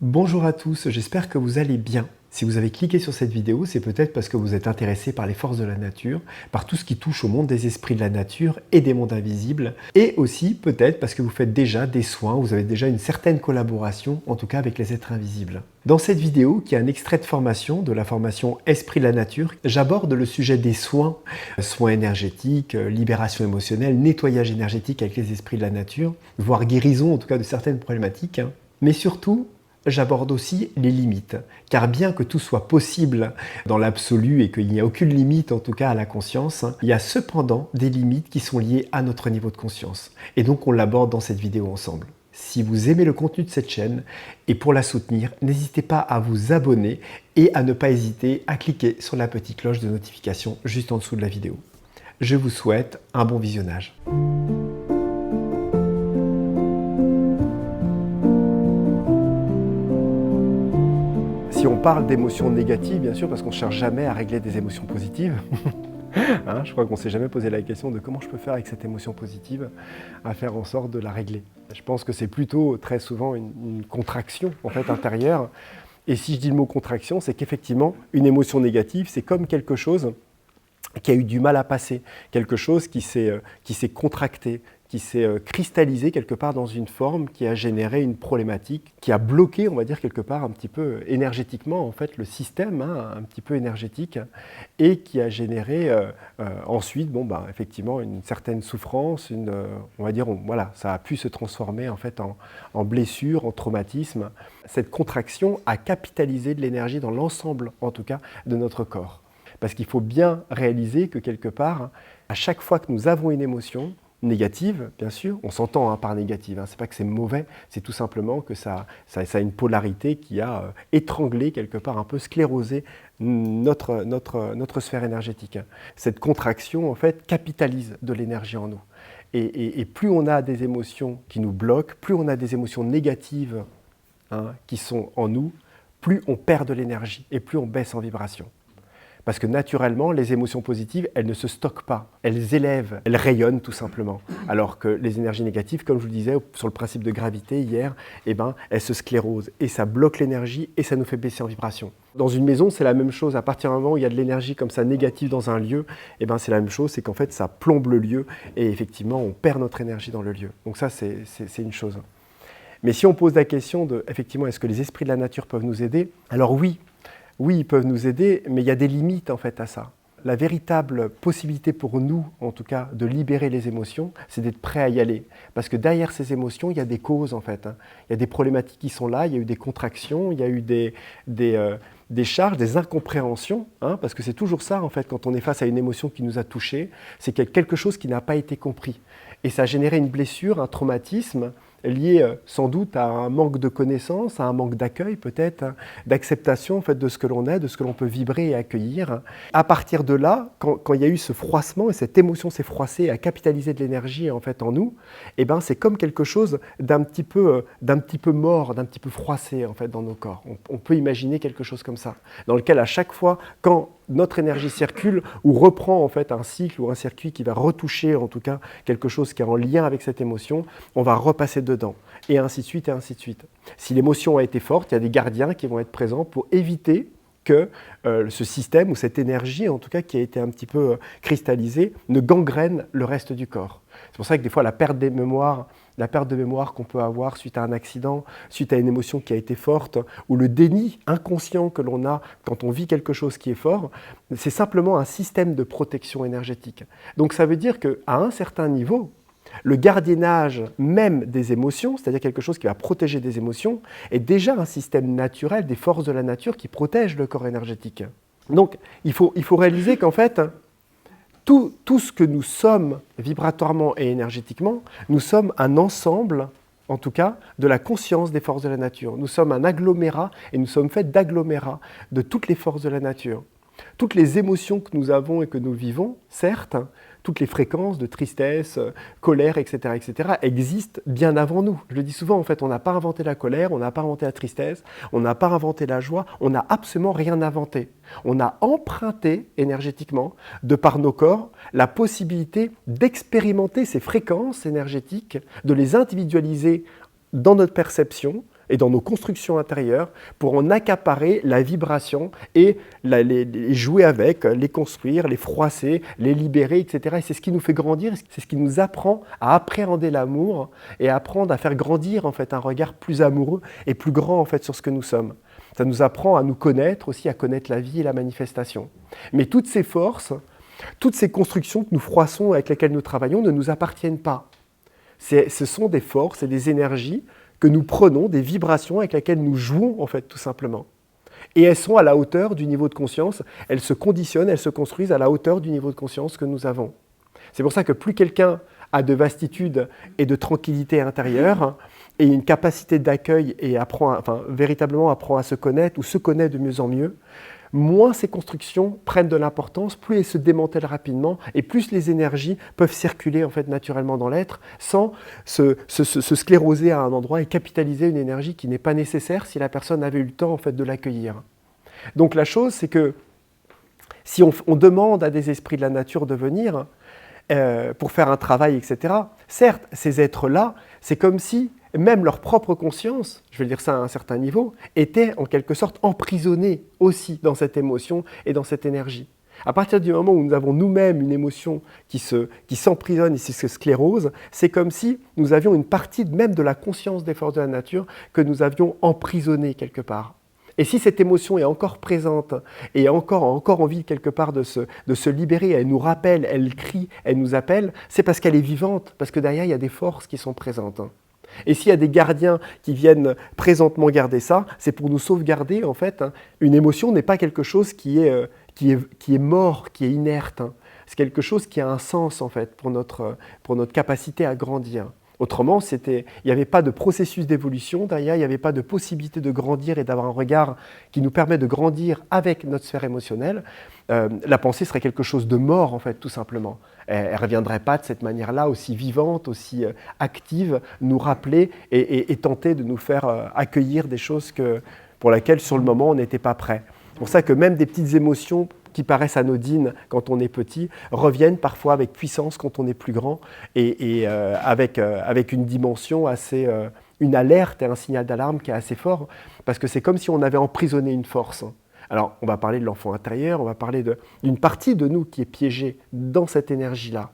Bonjour à tous, j'espère que vous allez bien. Si vous avez cliqué sur cette vidéo, c'est peut-être parce que vous êtes intéressé par les forces de la nature, par tout ce qui touche au monde des esprits de la nature et des mondes invisibles, et aussi peut-être parce que vous faites déjà des soins, vous avez déjà une certaine collaboration, en tout cas avec les êtres invisibles. Dans cette vidéo, qui est un extrait de formation, de la formation Esprit de la nature, j'aborde le sujet des soins, soins énergétiques, libération émotionnelle, nettoyage énergétique avec les esprits de la nature, voire guérison en tout cas de certaines problématiques, mais surtout, j'aborde aussi les limites, car bien que tout soit possible dans l'absolu et qu'il n'y a aucune limite en tout cas à la conscience, il y a cependant des limites qui sont liées à notre niveau de conscience. Et donc on l'aborde dans cette vidéo ensemble. Si vous aimez le contenu de cette chaîne et pour la soutenir, n'hésitez pas à vous abonner et à ne pas hésiter à cliquer sur la petite cloche de notification juste en dessous de la vidéo. Je vous souhaite un bon visionnage. Si on parle d'émotions négatives, bien sûr, parce qu'on ne cherche jamais à régler des émotions positives, je crois qu'on ne s'est jamais posé la question de comment je peux faire avec cette émotion positive, à faire en sorte de la régler. Je pense que c'est plutôt très souvent une contraction en fait, intérieure. Et si je dis le mot contraction, c'est qu'effectivement, une émotion négative, c'est comme quelque chose qui a eu du mal à passer, quelque chose qui s'est contracté, qui s'est cristallisé quelque part dans une forme qui a généré une problématique, qui a bloqué, on va dire quelque part un petit peu énergétiquement en fait le système, un petit peu énergétique, et qui a généré ensuite, effectivement une certaine souffrance, on va dire, voilà, ça a pu se transformer en fait en blessure, en traumatisme. Cette contraction a capitalisé de l'énergie dans l'ensemble, en tout cas, de notre corps. Parce qu'il faut bien réaliser que quelque part, à chaque fois que nous avons une émotion, négative, bien sûr, on s'entend par négative, c'est pas que c'est mauvais, c'est tout simplement que ça a une polarité qui a étranglé quelque part, un peu sclérosé notre sphère énergétique. Cette contraction, en fait, capitalise de l'énergie en nous. Et plus on a des émotions qui nous bloquent, plus on a des émotions négatives qui sont en nous, plus on perd de l'énergie et plus on baisse en vibration. Parce que naturellement, les émotions positives, elles ne se stockent pas, elles élèvent, elles rayonnent tout simplement. Alors que les énergies négatives, comme je vous le disais sur le principe de gravité hier, elles se sclérosent et ça bloque l'énergie et ça nous fait baisser en vibration. Dans une maison, c'est la même chose. À partir du moment où il y a de l'énergie comme ça négative dans un lieu, c'est la même chose, c'est qu'en fait ça plombe le lieu et effectivement on perd notre énergie dans le lieu. Donc ça, c'est une chose. Mais si on pose la question de, effectivement, est-ce que les esprits de la nature peuvent nous aider? Alors oui. Oui, ils peuvent nous aider, mais il y a des limites en fait à ça. La véritable possibilité pour nous, en tout cas, de libérer les émotions, c'est d'être prêt à y aller. Parce que derrière ces émotions, il y a des causes en fait. Il y a des problématiques qui sont là, il y a eu des contractions, il y a eu des charges, des incompréhensions. Parce que c'est toujours ça en fait, quand on est face à une émotion qui nous a touchés, c'est qu'il y a quelque chose qui n'a pas été compris. Et ça a généré une blessure, un traumatisme, lié sans doute à un manque de connaissance, à un manque d'accueil peut-être, d'acceptation en fait, de ce que l'on est, de ce que l'on peut vibrer et accueillir. À partir de là, quand il y a eu ce froissement et cette émotion s'est froissée à capitaliser de l'énergie en fait en nous, c'est comme quelque chose d'un petit peu mort, d'un petit peu froissé en fait dans nos corps. On peut imaginer quelque chose comme ça, dans lequel à chaque fois, quand notre énergie circule ou reprend en fait un cycle ou un circuit qui va retoucher en tout cas quelque chose qui est en lien avec cette émotion, on va repasser dedans et ainsi de suite et ainsi de suite. Si l'émotion a été forte, il y a des gardiens qui vont être présents pour éviter que ce système ou cette énergie en tout cas qui a été un petit peu cristallisée ne gangrène le reste du corps. C'est pour ça que des fois la perte de mémoire qu'on peut avoir suite à un accident, suite à une émotion qui a été forte, ou le déni inconscient que l'on a quand on vit quelque chose qui est fort, c'est simplement un système de protection énergétique. Donc ça veut dire qu'à un certain niveau, le gardiennage même des émotions, c'est-à-dire quelque chose qui va protéger des émotions, est déjà un système naturel des forces de la nature qui protègent le corps énergétique. Donc il faut réaliser qu'en fait, tout ce que nous sommes vibratoirement et énergétiquement, nous sommes un ensemble, en tout cas, de la conscience des forces de la nature. Nous sommes un agglomérat et nous sommes faits d'agglomérats de toutes les forces de la nature. Toutes les émotions que nous avons et que nous vivons, certes, toutes les fréquences de tristesse, colère, etc., existent bien avant nous. Je le dis souvent, en fait, on n'a pas inventé la colère, on n'a pas inventé la tristesse, on n'a pas inventé la joie, on n'a absolument rien inventé. On a emprunté énergétiquement, de par nos corps, la possibilité d'expérimenter ces fréquences énergétiques, de les individualiser dans notre perception, et dans nos constructions intérieures pour en accaparer la vibration et les jouer avec, les construire, les froisser, les libérer, etc. Et c'est ce qui nous fait grandir, c'est ce qui nous apprend à appréhender l'amour et à apprendre à faire grandir en fait un regard plus amoureux et plus grand en fait sur ce que nous sommes. Ça nous apprend à nous connaître aussi, à connaître la vie et la manifestation. Mais toutes ces forces, toutes ces constructions que nous froissons, avec lesquelles nous travaillons, ne nous appartiennent pas. Ce sont des forces et des énergies que nous prenons, des vibrations avec lesquelles nous jouons, en fait, tout simplement. Et elles sont à la hauteur du niveau de conscience, elles se conditionnent, elles se construisent à la hauteur du niveau de conscience que nous avons. C'est pour ça que plus quelqu'un a de vastitude et de tranquillité intérieure, et une capacité d'accueil et véritablement apprend à se connaître ou se connaît de mieux en mieux, moins ces constructions prennent de l'importance, plus elles se démantèlent rapidement et plus les énergies peuvent circuler en fait, naturellement dans l'être sans se scléroser à un endroit et capitaliser une énergie qui n'est pas nécessaire si la personne avait eu le temps en fait, de l'accueillir. Donc la chose, c'est que si on demande à des esprits de la nature de venir pour faire un travail, etc., certes, ces êtres-là, c'est comme si même leur propre conscience, je vais dire ça à un certain niveau, était en quelque sorte emprisonnée aussi dans cette émotion et dans cette énergie. À partir du moment où nous avons nous-mêmes une émotion qui s'emprisonne et qui se sclérose, c'est comme si nous avions une partie même de la conscience des forces de la nature que nous avions emprisonnée quelque part. Et si cette émotion est encore présente et a encore envie quelque part de se libérer, elle nous rappelle, elle crie, elle nous appelle, c'est parce qu'elle est vivante, parce que derrière il y a des forces qui sont présentes. Et s'il y a des gardiens qui viennent présentement garder ça, c'est pour nous sauvegarder en fait. Une émotion n'est pas quelque chose qui est mort, qui est inerte. C'est quelque chose qui a un sens en fait pour notre capacité à grandir. Autrement, il n'y avait pas de processus d'évolution derrière, il n'y avait pas de possibilité de grandir et d'avoir un regard qui nous permet de grandir avec notre sphère émotionnelle. La pensée serait quelque chose de mort, en fait, tout simplement. Elle ne reviendrait pas de cette manière-là, aussi vivante, aussi active, nous rappeler et tenter de nous faire accueillir des choses pour lesquelles, sur le moment, on n'était pas prêt. C'est pour ça que même des petites émotions qui paraissent anodines quand on est petit, reviennent parfois avec puissance quand on est plus grand et avec une dimension assez, une alerte et un signal d'alarme qui est assez fort, parce que c'est comme si on avait emprisonné une force. Alors, on va parler de l'enfant intérieur, on va parler d'une partie de nous qui est piégée dans cette énergie-là,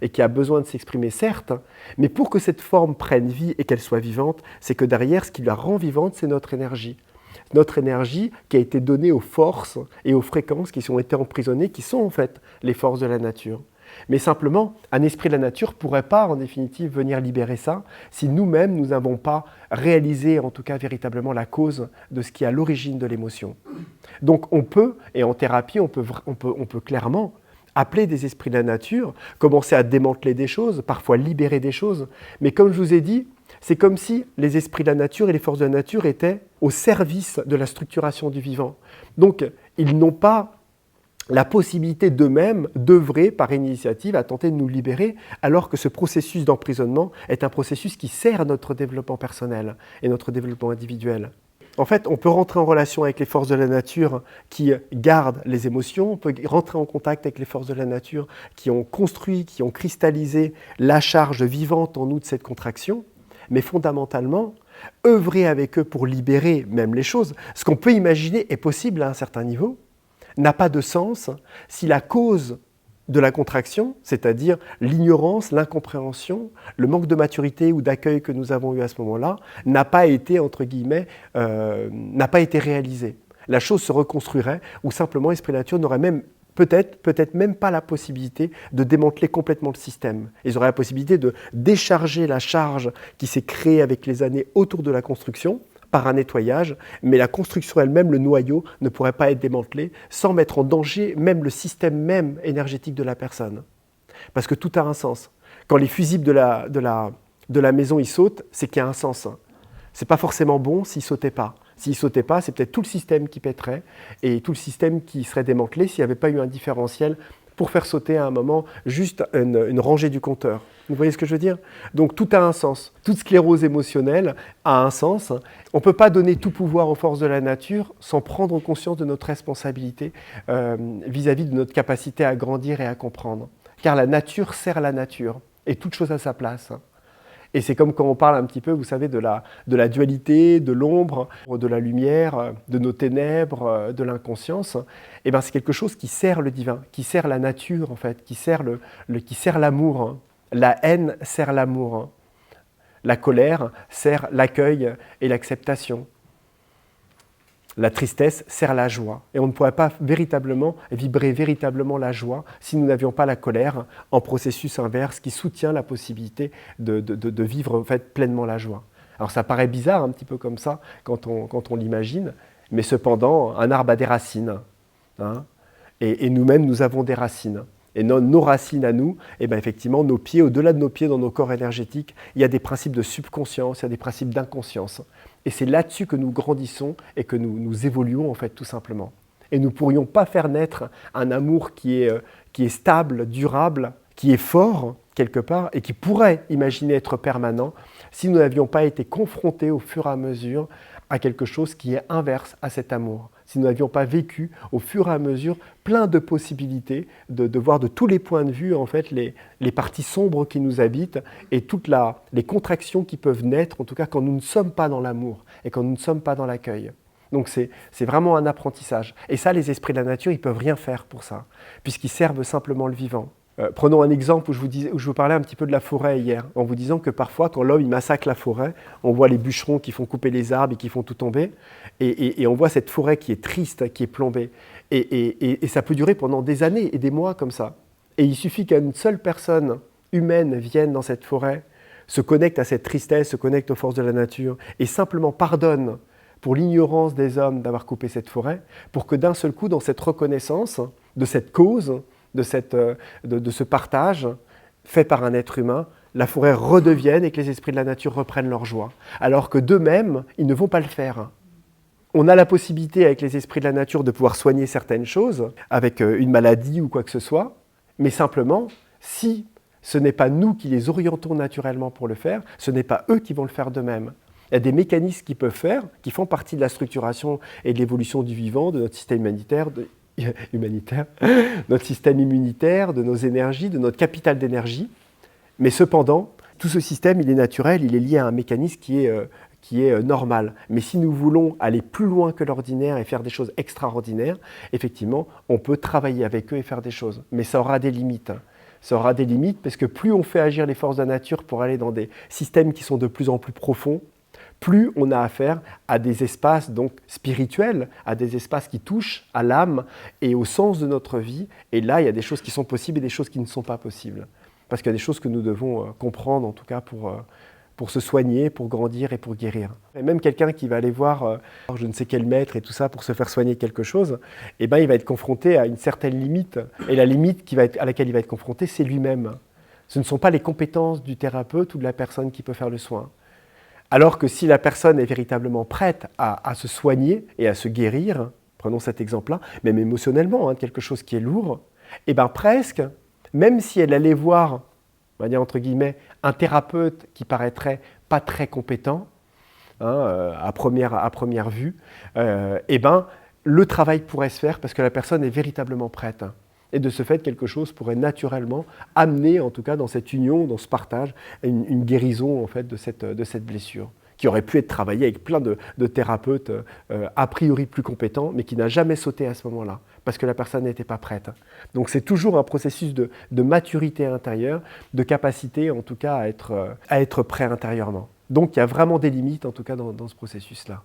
et qui a besoin de s'exprimer, certes, mais pour que cette forme prenne vie et qu'elle soit vivante, c'est que derrière, ce qui la rend vivante, c'est notre énergie. Notre énergie qui a été donnée aux forces et aux fréquences qui ont été emprisonnées, qui sont en fait les forces de la nature. Mais simplement, un esprit de la nature ne pourrait pas, en définitive, venir libérer ça si nous-mêmes, nous n'avons pas réalisé, en tout cas véritablement, la cause de ce qui est à l'origine de l'émotion. Donc on peut, et en thérapie, on peut clairement appeler des esprits de la nature, commencer à démanteler des choses, parfois libérer des choses. Mais comme je vous ai dit, c'est comme si les esprits de la nature et les forces de la nature étaient au service de la structuration du vivant. Donc, ils n'ont pas la possibilité d'eux-mêmes d'œuvrer par initiative à tenter de nous libérer, alors que ce processus d'emprisonnement est un processus qui sert à notre développement personnel et notre développement individuel. En fait, on peut rentrer en relation avec les forces de la nature qui gardent les émotions, on peut rentrer en contact avec les forces de la nature qui ont construit, qui ont cristallisé la charge vivante en nous de cette contraction, mais fondamentalement, œuvrer avec eux pour libérer même les choses, ce qu'on peut imaginer est possible à un certain niveau, n'a pas de sens si la cause de la contraction, c'est-à-dire l'ignorance, l'incompréhension, le manque de maturité ou d'accueil que nous avons eu à ce moment-là, n'a pas été, entre guillemets, n'a pas été réalisée. La chose se reconstruirait ou simplement Esprit Nature n'aurait même peut-être même pas la possibilité de démanteler complètement le système. Ils auraient la possibilité de décharger la charge qui s'est créée avec les années autour de la construction par un nettoyage, mais la construction elle-même, le noyau, ne pourrait pas être démantelé sans mettre en danger même le système même énergétique de la personne. Parce que tout a un sens. Quand les fusibles de la maison ils sautent, c'est qu'il y a un sens. C'est pas forcément bon s'ils sautaient pas. S'ils ne sautaient pas, c'est peut-être tout le système qui pèterait et tout le système qui serait démantelé s'il n'y avait pas eu un différentiel pour faire sauter à un moment juste une rangée du compteur. Vous voyez ce que je veux dire? Donc tout a un sens. Toute sclérose émotionnelle a un sens. On ne peut pas donner tout pouvoir aux forces de la nature sans prendre conscience de notre responsabilité vis-à-vis de notre capacité à grandir et à comprendre. Car la nature sert la nature et toute chose à sa place. Et c'est comme quand on parle un petit peu, vous savez, de la dualité, de l'ombre, de la lumière, de nos ténèbres, de l'inconscience. Et ben c'est quelque chose qui sert le divin, qui sert la nature en fait, qui sert qui sert l'amour. Hein. La haine sert l'amour. Hein. La colère sert l'accueil et l'acceptation. La tristesse sert la joie. Et on ne pourrait pas vibrer véritablement la joie si nous n'avions pas la colère en processus inverse qui soutient la possibilité de vivre en fait, pleinement la joie. Alors ça paraît bizarre un petit peu comme ça quand on l'imagine, mais cependant, un arbre a des racines. Hein, et nous-mêmes, nous avons des racines. Et nos racines à nous, et bien effectivement, nos pieds, au-delà de nos pieds, dans nos corps énergétiques, il y a des principes de subconscience, il y a des principes d'inconscience. Et c'est là-dessus que nous grandissons et que nous évoluons, en fait, tout simplement. Et nous ne pourrions pas faire naître un amour qui est stable, durable, qui est fort, quelque part, et qui pourrait imaginer être permanent, si nous n'avions pas été confrontés au fur et à mesure à quelque chose qui est inverse à cet amour. Si nous n'avions pas vécu au fur et à mesure plein de possibilités de voir de tous les points de vue en fait les parties sombres qui nous habitent et toutes les contractions qui peuvent naître, en tout cas quand nous ne sommes pas dans l'amour et quand nous ne sommes pas dans l'accueil. Donc c'est vraiment un apprentissage. Et ça, les esprits de la nature, ils ne peuvent rien faire pour ça, puisqu'ils servent simplement le vivant. Prenons un exemple où je vous parlais un petit peu de la forêt hier, en vous disant que parfois, quand l'homme il massacre la forêt, on voit les bûcherons qui font couper les arbres et qui font tout tomber, et on voit cette forêt qui est triste, qui est plombée. Et ça peut durer pendant des années et des mois comme ça. Et il suffit qu'une seule personne humaine vienne dans cette forêt, se connecte à cette tristesse, se connecte aux forces de la nature, et simplement pardonne pour l'ignorance des hommes d'avoir coupé cette forêt, pour que d'un seul coup, dans cette reconnaissance de cette cause, de ce partage fait par un être humain, la forêt redevienne et que les esprits de la nature reprennent leur joie. Alors que d'eux-mêmes, ils ne vont pas le faire. On a la possibilité avec les esprits de la nature de pouvoir soigner certaines choses, avec une maladie ou quoi que ce soit, mais simplement, si ce n'est pas nous qui les orientons naturellement pour le faire, ce n'est pas eux qui vont le faire d'eux-mêmes. Il y a des mécanismes qu'ils peuvent faire, qui font partie de la structuration et de l'évolution du vivant, de notre système humanitaire, notre système immunitaire, de nos énergies, de notre capital d'énergie. Mais cependant, tout ce système, il est naturel, il est lié à un mécanisme qui est normal. Mais si nous voulons aller plus loin que l'ordinaire et faire des choses extraordinaires, effectivement, on peut travailler avec eux et faire des choses. Mais ça aura des limites. Ça aura des limites parce que plus on fait agir les forces de la nature pour aller dans des systèmes qui sont de plus en plus profonds, plus on a affaire à des espaces donc spirituels, à des espaces qui touchent à l'âme et au sens de notre vie. Et là, il y a des choses qui sont possibles et des choses qui ne sont pas possibles. Parce qu'il y a des choses que nous devons comprendre, en tout cas pour se soigner, pour grandir et pour guérir. Et même quelqu'un qui va aller voir je ne sais quel maître et tout ça pour se faire soigner quelque chose, eh ben, il va être confronté à une certaine limite. Et la limite à laquelle il va être confronté, c'est lui-même. Ce ne sont pas les compétences du thérapeute ou de la personne qui peut faire le soin. Alors que si la personne est véritablement prête à se soigner et à se guérir, prenons cet exemple-là, même émotionnellement, quelque chose qui est lourd, et bien presque, même si elle allait voir, on va dire entre guillemets, un thérapeute qui paraîtrait pas très compétent, à première vue, et ben le travail pourrait se faire parce que la personne est véritablement prête. Et de ce fait, quelque chose pourrait naturellement amener, en tout cas dans cette union, dans ce partage, une guérison en fait, de cette blessure, qui aurait pu être travaillée avec plein de thérapeutes a priori plus compétents, mais qui n'a jamais sauté à ce moment-là, parce que la personne n'était pas prête. Donc c'est toujours un processus de maturité intérieure, de capacité en tout cas à être prêt intérieurement. Donc il y a vraiment des limites en tout cas dans ce processus-là.